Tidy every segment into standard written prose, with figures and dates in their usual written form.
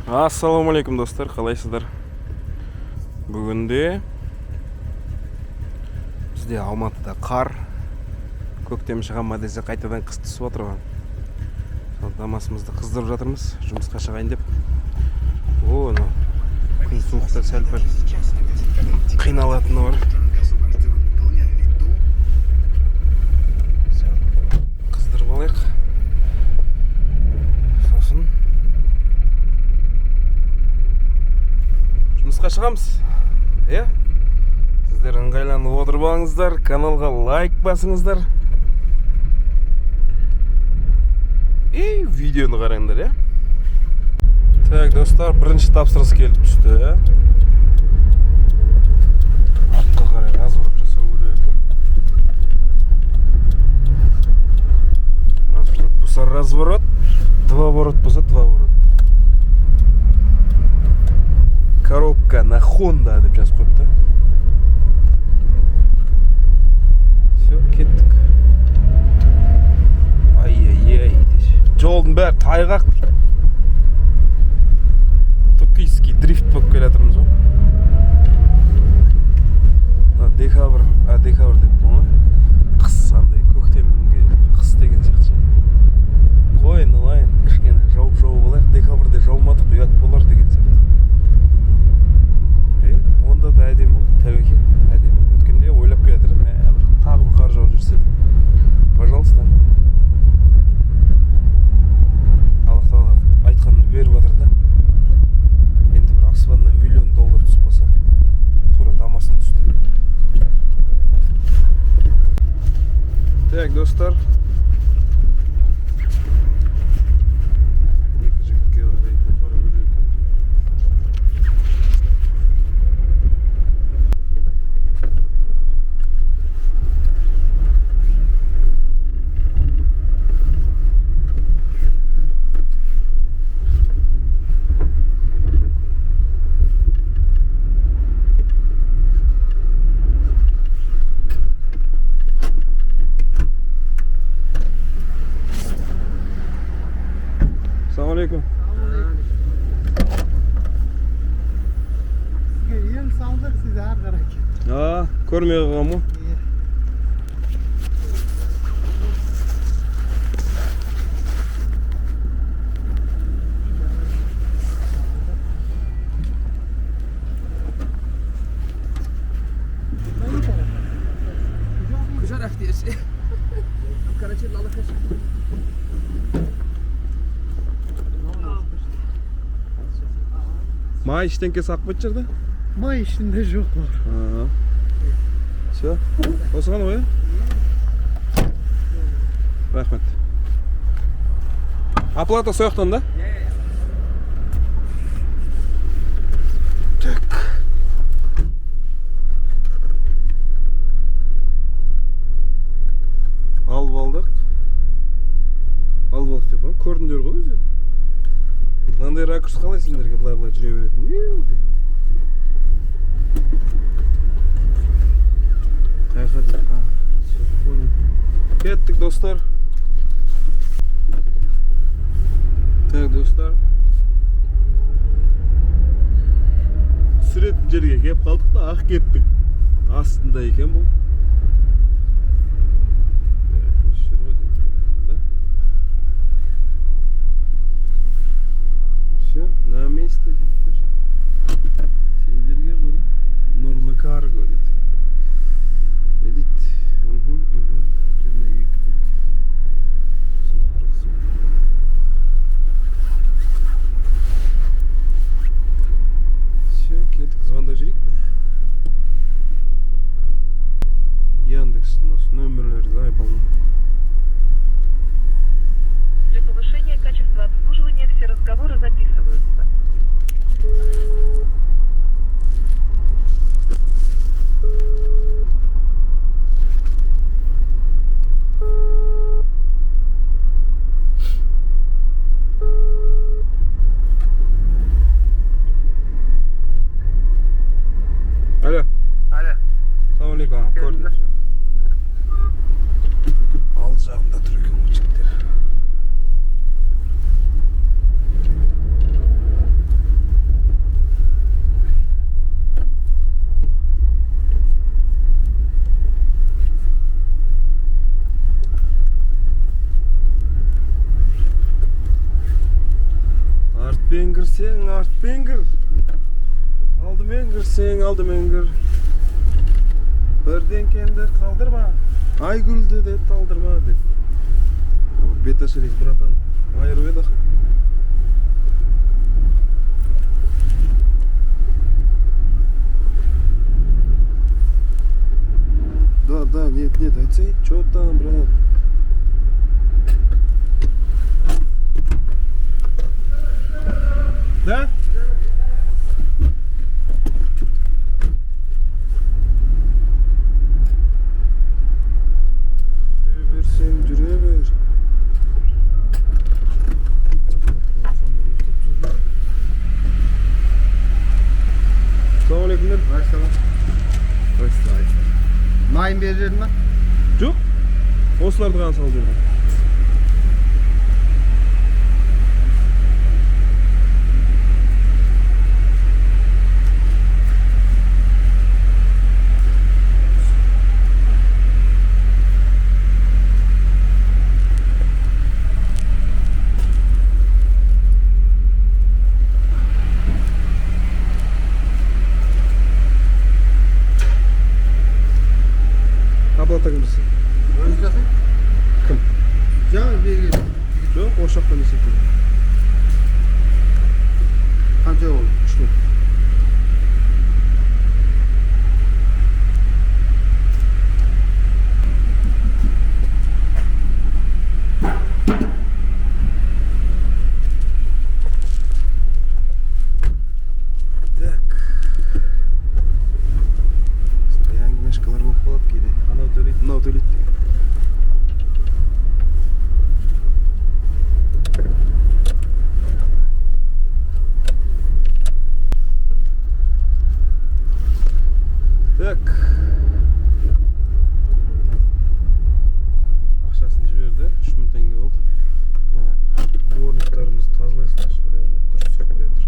Ассалаумағалейкум достар, қалайсыздар? Бүгінде бізде Алматыда қар, көктем шыға ма десе қайтадан қыс түсіп отырған. Намасымызды қыздырып жатырмыз, жұмысқа шығайын деп. Күн суықта сәл-пәл қиналатыны бар. Қыздырып алайық. Сосын жұмысқа шығамыз. Сіздер ыңғайланып отырып алыңыздар, каналға лайк басыңыздар. И видеоны қараңдар, Так, достар, бірінші тапсырыс келіп түсті. Артқа қарай разворот жасау керек. Разворот болса разворот, два ворот болса два ворот. Коробка на Honda деп жазып қойыпты. Все, кеттік. Ай-яй-яй. Жолдың бәрі тайғақ. Токийский дрифт болып келе жатырмыз ғой. Декабрь деп бұл. Қыс андай көктемге қыс деген сияқты. Қойын алайын, кішкене жауып болайық. Декабрьде жаумадық, ұят болар деген сияқты. Онда да әдемі болды, тәуекел, әдемі. Өткенде ойлап келе жатырмын, тағы бір қар жауып жүрсе. Пожалуйста. Аллах тағала айтқанын беріп жатыр да. Енді бір аспаннан $1 миллион түсіп қалса, тура дамасын түсті. Так, достар. Ассалаумағалейкум. Сізге ел салдық, сіз ар қарай. Көрмей қалған ма? Kucarak diyesi. Karaçeli alıkır. Май ештеңке сақпыт жүрді? Май ішінде жоқ бар. Все, осыған ғой? Рахмет. Оплата сояқтан да? Так. Алып алдық деп қой, көрдіңдер ғой өздері. Мынандай ракурс қалай сендерге былай жүре беретін? Қайқа дейді? Кеттік, достар. Так, достар. Түсіретін жерге кеп қалдық та, ақ кеттік. Астында екен бұл. Все, на месте. Сендерге ғой да. Нұрлы карго дейді. Не дейді? Все, келдік, звонда жүрейік. Артпен кірсең, артпен кір. Алдымен кірсең, алдымен кір. Бірдеңкеңді қалдырма. Айгүлді де талдырма деп. Бет ашырыз, братан. Айыру едік. Да, нет, айтсай. Чё там, брат? Да? Жүре берсең, жүре бер. Assalamu alaikum. Mayın verir mi? Жоқ. Осыларды ғана салып жүрдім. Ablata kimsin? Özgür'ü? Kim? Can verir. Жоқ, ошақта не секілді. Qancha oldu? 3 мың. Так. Әңгімешкалар болып қалады кейде. Анау төлейді, мынау төлейді деген. Так. Ақшасын жіберді. 3000 теңге болды. Дворниктарымызды тазалайсыңдар. Дұрыс сөкіп жатыр.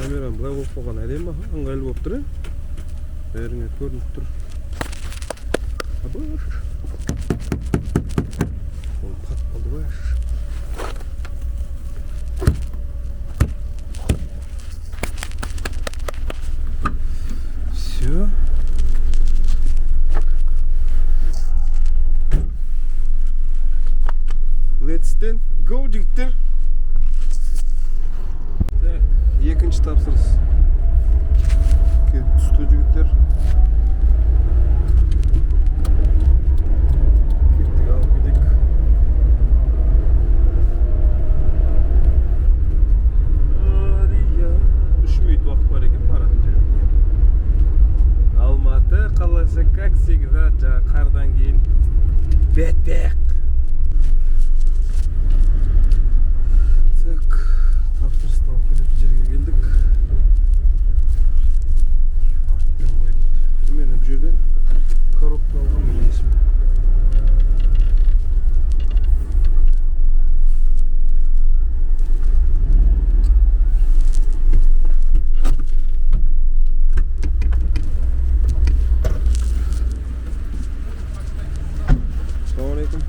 Камерам былай болып қойған әдемі, ыңғайлы болып тұр. Бәріңе көрініп тұр. Абаш. Ол қат қалды баш. Все. Let's then go, жігіттер. Екінші тапсырыс. Түсті жігіттер. Кеттік алып кетек. Үш минут уақыт бар екен баратын жерге. Алматы қаласы, как всегда, қардан кейін бет-бек. Так. Тапсырысты алып келетін жерге келдік. Артпен қой дейді. Мені бұл жерде коробка алған мен есім. Assalamu alaikum.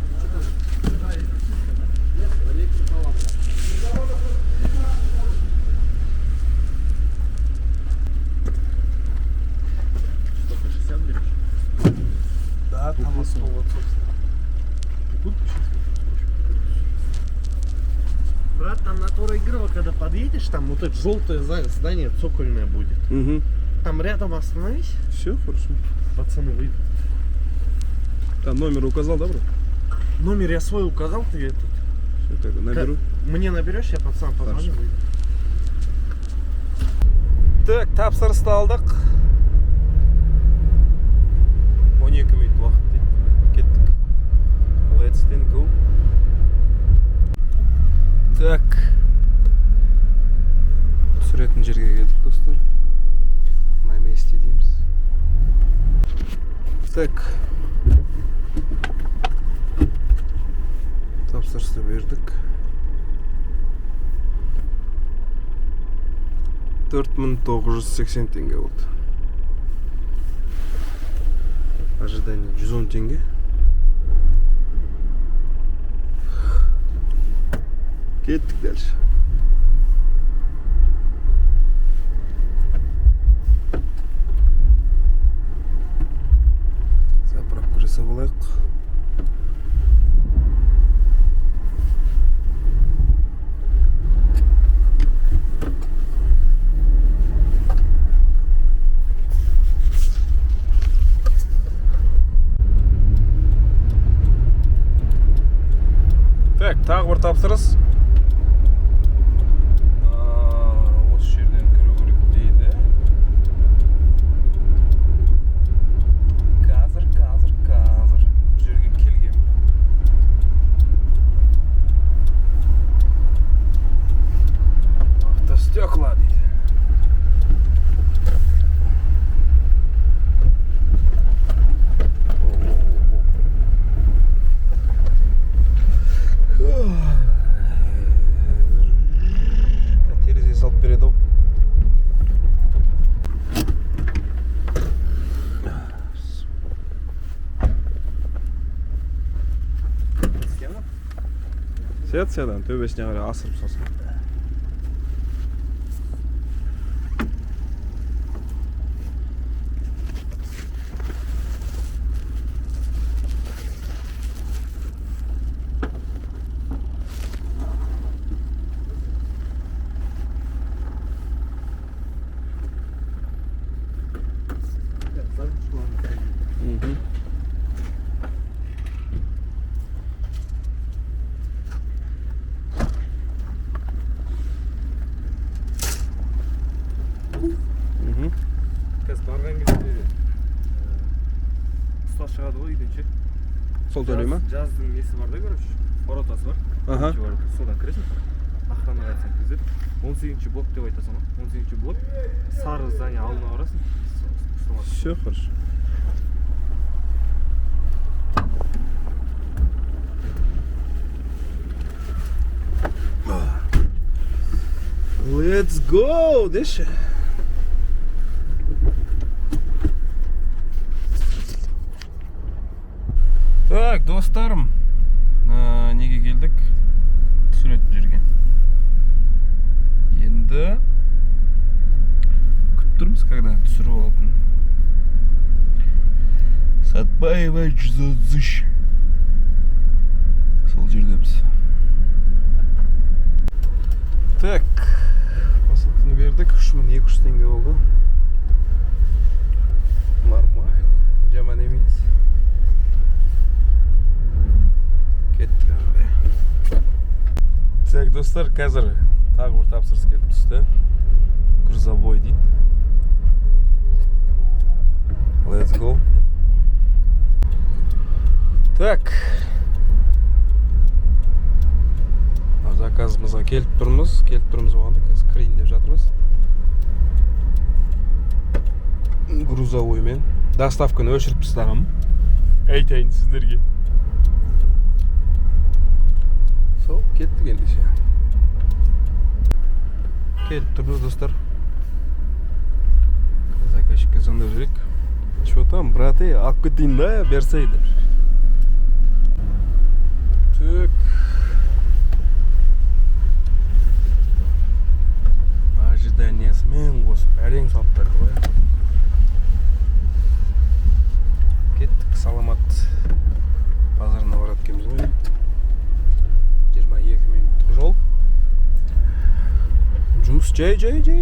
Там основа, собственно. Тут Брат, там на Тора-Игрова, когда подъедешь, там вот это желтое здание цокольное будет. Угу. Там рядом остановись, Все, хорошо. пацаны выйдут. Там номер указал, да, брат? Номер я свой указал, ты этот. Все, тогда наберу. Мне наберешь, я пацан позвоню. Хорошо. Выйду. Так, тапсырысты алдық. 12 минут уақыт дейді. Кеттік. Let's then go. Так. Түсіретін жерге келдік, достар. На месте дейміз. Так. бердік. 4980 теңге болды. Ожидание 110 теңге. Кеттік дальше. Заправка жасап алайық. Так, тағы бір тапсырыс. Осы жерден кіру керек дейді. Қазір. Бұл жерге келгем. Автостекла дейді. Терезе салып береді ау. Сет, төбесіне қарай асырып сосын. Қазір барған кезде ұстаз шығады ғой үйден ше. Сол төлей ма? Жаздың несі бар да, короче, воротасы бар. Аха. Содан кіресің. Охранаға айтсаң кіргізіп, 18-ші блок деп айтасың ғой. 18-ші блок. Сары здание алдына барасың. Все хорошо. Let's go! Деші. Так, достарым, неге келдік? Түсіретін жерге. Енді күтіп тұрмыз, когда түсіріп алатын. Сатпаева 133. Сол жердеміз. Так, посылканы бердік, 3200 теңге болды. Нормально, жаман емес. Кеттік ағырай. Так, достар, қазір тағы бір тапсырыс келіп түсті. Грузовой дейді. Let's go. Так. Заказымызға келіп тұрмыз болғанда, қазір кірейін деп жатырмыз. Грузовоймен доставканы өшіріп тастағанмын. Айтайын сіздерге. Сол, кеттік ендеше. Келіп тұрмыз, достар. Заказчикке звондап жүрек. Что там, браты, алып кетейін да, берсей деп. Так. Ожиданиесімен қосып, әрең салып берді ғой. Кеттік, саламат базарына барады екенбіз ғой. 22 минуттық жол. Жұмыс жай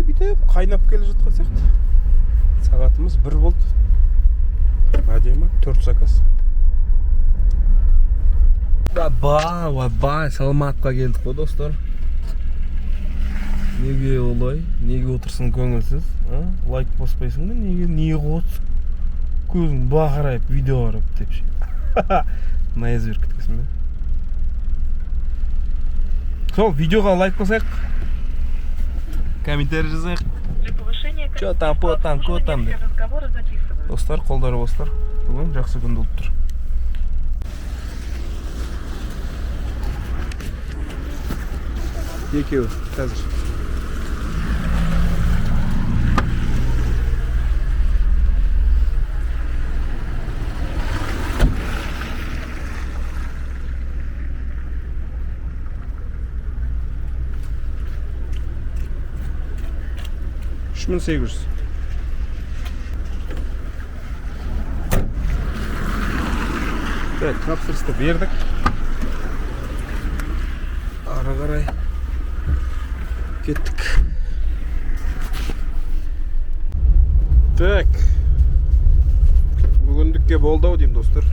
бүйтіп қайнап келе жатқан сияқты. Сағатымыз 1 болды. Әдемі, 4 заказ. Вабай, саламатқа келдік қой, достар. Неге олай? Неге отырсың көңілсіз? Лайк баспайсың ба? Неге қотсың? Көзің бақырайып, видео қарап деп ше. Найыз беріп кеткесің бе? Сол, видеоға лайк басайық. Комментарий жазайық. Чё там, по там, ко там деп. Достар, қолдары бостар. Бүгін жақсы күн болып тұр. Екеуі қазір. Үш мың сегіз жүз. Так, тапсырысты бердік. Ары қарай кеттік. Так. Бүгіндікке болды ау деймін достар.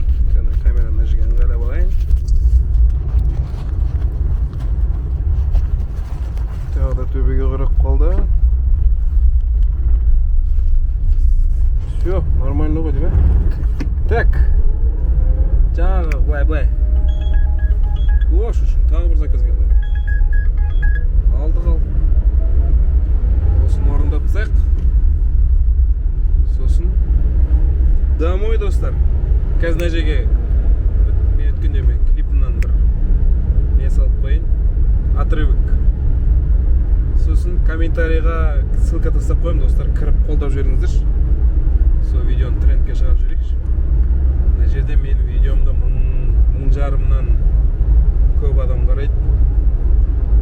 Камераны жеген қарап алайын. Тағы да төбеге қарап қалды. Все, нормально ғой дейм, Так. Жаңағы былай. О, шушын, тағы бір заказ келді. Алдық ал. Осыны орындап тастайық. Сосын домой, достар. Қазір мына жерге мен өткенде мен клипімнен бір не салып қойын. Отрывок. Сосын комментарийға ссылка тастап қойым, достар. Кіріп қолдап жіберіңіздер. Сол видеоны трендке шығарып жіберейікші. Мына жерде менің видеомды 1000-жарымнан көп адам қарайды.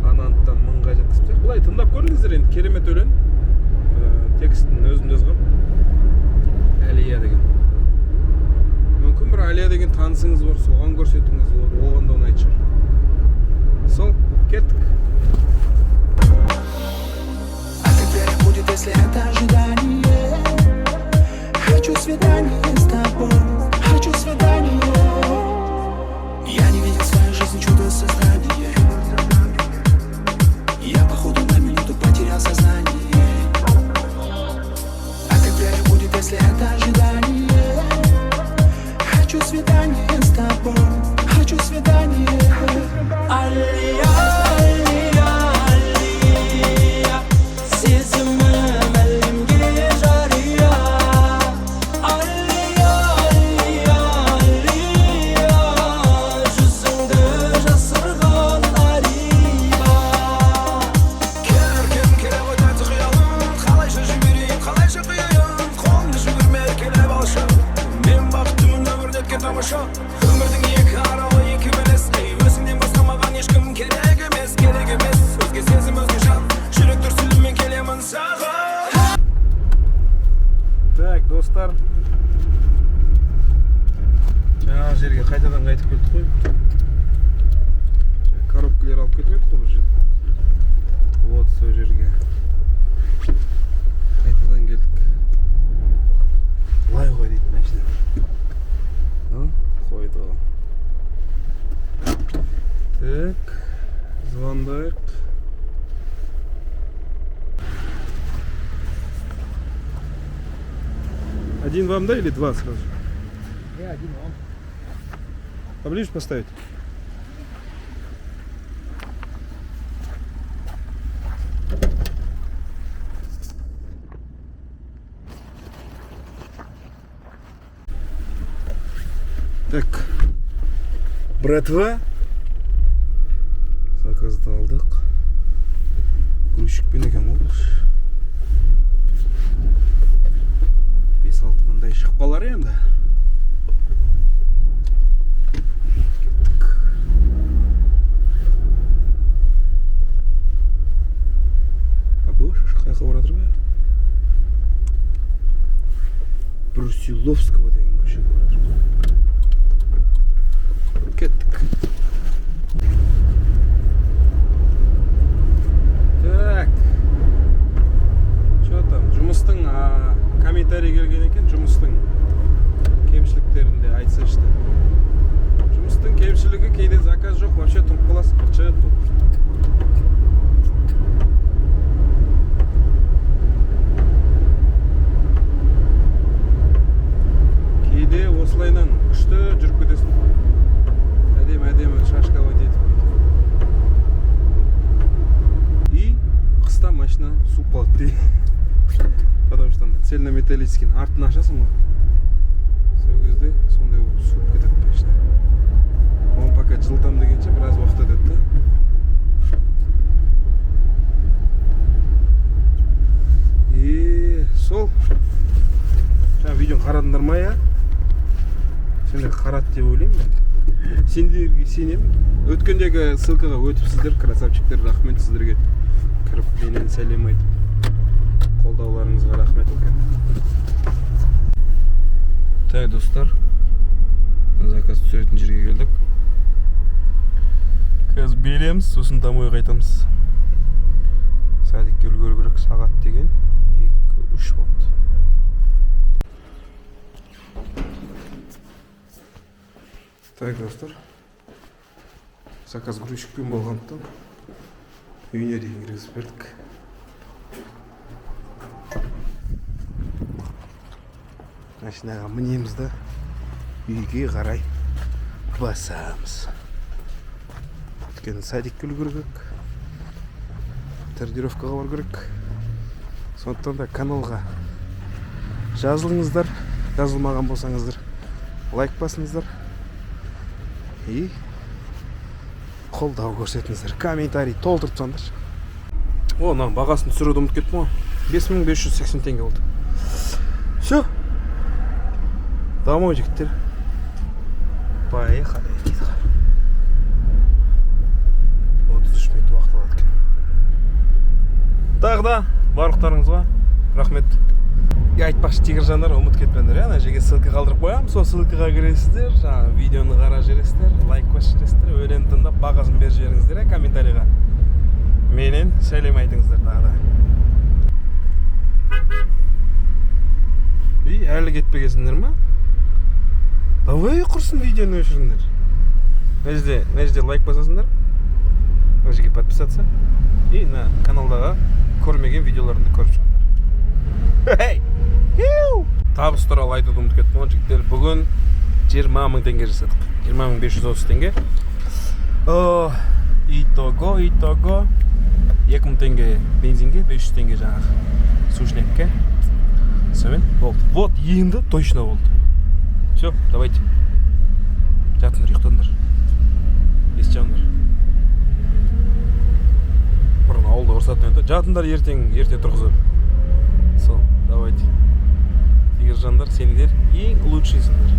Ананттан 1000-ға жеткізіп. Бұлай тыңдап көріңіздер енді, керемет өлең. Текстін өзім жазғам. Әлия деген. Мүмкін бір Әлия деген танысыңыз бар, соған көрсетіңіз болады, оған да ұнайтын шығар. Сол, кеттік. Хочу свидание с тобой, хочу свидание. Я не видел в своей жизни чудо создания. Я походу на минуту потерял сознание. А как приятно будет, если это ожидание. Хочу свидание с тобой, хочу свидание. Алия, Алия, Алия, сезімім әлемге жария. Өмірдің екі аралы екі белес. Өзіңнен бастамаған ешкім керек емес, керек емес. Өзге сезім өзге жан, жүрек дүрсілімен келемін саған. Так, достар. Жаңағы жерге қайтадан қайтып келдік қой. Коробкалер алып кетіп едік қой бұл жерде. Вот сол жерге қайтадан келдік. Лай қой дейді машина. Қойды. Так, звондайық. Один вам, да, или два сразу? Один вам. Поближе поставить? Так, братва, заказды алдық. Грузчикпен екен ол. 5-6 мыңдай шығып қалар енді. Кеттік. Бұл қайқа баратыр ба? Брусиловского деген көшеге баратыр. Кеттік. Так. Что там? Жұмыстың комментарий келген екен, жұмыстың кемшіліктерінде айтсайшты. Жұмыстың кемшілігі кейде заказ жоқ, вообще тұрып қаласың, қырчайық болып. Кейде осылайнан күшті жүріп кетесің. Әдемі шашкаға детіп. И қыста машина суып қалады дей. Потому что цельнометаллический артын ашасың ғой. Сол кезде сондай суып кетеді машина. Оны пока жылытам дегенше біраз уақыт өтеді да. сендерге сенемін. Өткендегі ссылкаға өтіпсіздер, красавчиктер, рахмет сіздерге. Кіріп менен сәлем айтып. Қолдауларыңызға рахмет үлкен. Так, достар. Заказ түсіретін жерге келдік. Қазір береміз, сосын домой қайтамыз. Садикке үлгеру керек, сағат деген 2-3 болды. Так, достар. Заказ грузчикпен болғандықтан үйіне дейін кіргізіп бердік. Машинаға мінеміз да үйге қарай басамыз. Өйткені садикке үлгеру керек, тренировкаға бару керек. Сондықтан да каналға жазылыңыздар, жазылмаған болсаңыздар лайк басыңыздар и қолдау көрсетіңіздер, комментарий толтырып тастаңдар. Мына бағасын түсіруді ұмытып кеттім ғой. 5580 теңге болды. Все. Домой, жігіттер. Поехали. 33 минут уақыт алады екен. Тағы да барлықтарыңызға рахмет. Айтпақшы тигіржандар, ұмытып кетпеңдер. Ана жерге ссылка қалдырып қоямын. Сол ссылкаға кіресіздер, жаңағы видеоны қарап жүресіздер, лайк басып жүресіздер, өлең тыңдап бағасын беріп жіберіңіздер, комментарийға. Менен сәлем айтыңыздар тағы да. И әлі кетпегенсіңдер ма? Давай құрсын видеоны өшіріңдер. Мына жерде лайк басасыңдар. Мына жерге подписаться. И на каналдағы көрмеген видеоларымды көріп шығыңдар. Табыс туралы айтуды ұмытып кеттім ғой, жігіттер. Бүгін 20 000 теңге жасадық. 20 530 теңге. Итого 2000 теңге бензинге, 500 теңге жаңағы сушнекке. Сонымен болды. Вот, енді точно болды. Все, давайте. Жатыңдар, ұйықтаңдар. Естіжаңдар. Бұрын ауылда ұрсатын еді. Жатыңдар, ерте тұрғызып. Сол, давайте. Тигіржандар, сендер ең лучшийсіңдер.